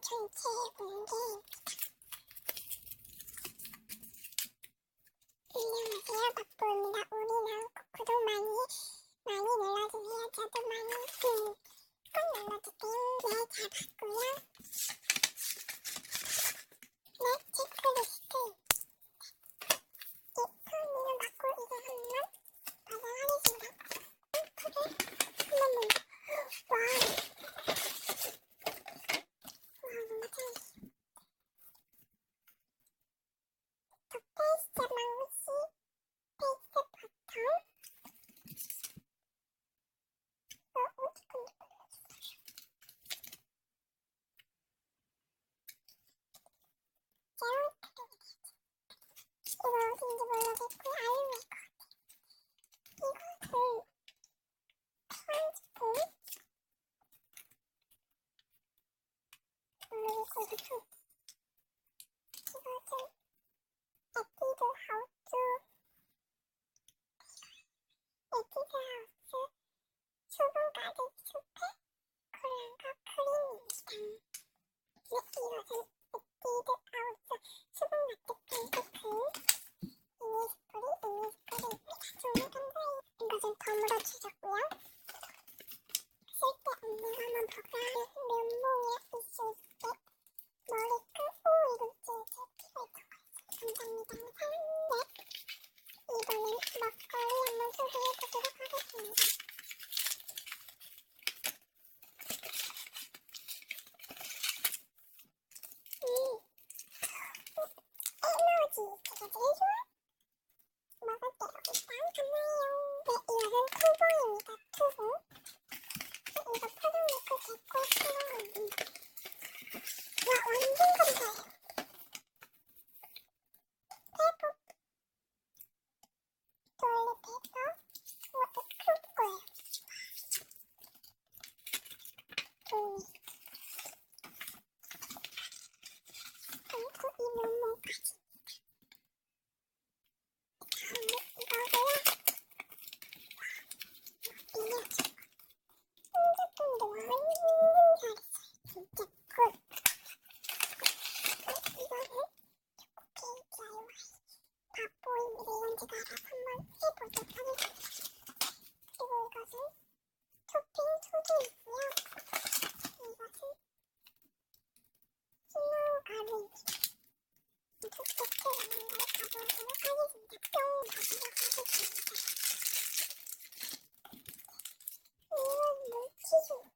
전체 공개. 안녕하세요, 박보입니다. 우리랑 구독 많이 눌러주세요. 저도 많이 꼭 눌러주세요. 네, 잘 봤고요. 네, 체크리스트. 처음에는 맞고 이거 한번 발행하겠습니다. 크게 한번 먼저. 와우. 뭔가 잘했어. 더 페이스 마우스, 페이스 버튼. 조금 제로 이거 어딘지 모르겠고 알루미일 것 같아. 이거를 편집본 모르겠고 이거 좀 에뛰드 하우스 수분가득 숲의 콜라가 크림입니다. 네, 이것은 에뛰드 하우스 수분 가득한 숲의 이니스프리입니다. 정말 감사해요. 이것은 덤으로 주셨고요. 쓸데없는 버가를 면봉에 있을 때 머리 끄고 이것저것 필요했던 거 있어요. 감사합니다. 네, 이번엔 먹거리 한번 소개해보도록 하겠습니다. 에너지 제가 제일 좋아. 먹을게요. 일단 감사해요. 네, 이것은 투보입니다. 투보. 이거 포장 넣고 데코 투보입니다. 와, 완전 감사해요. 페이퍼, 토일렛 페이퍼. 이것도 클럽 거예요. 그리고 이 면봉까지. 이거고요. 이게 끈적끈적 완전 잘했어요. 진짜 굿. 이거는 초코케이크 DIY 박보입니다. 이건 제가 알아서 한번 해보도록 하겠습니다. 그리고 이것은 토핑 소주이고요. 이것은 스노우 가루입니다. 두껍게 만든 걸 가져오도록 하겠습니다. 뿅 가지도록 하겠습니다. 이건 물티슈.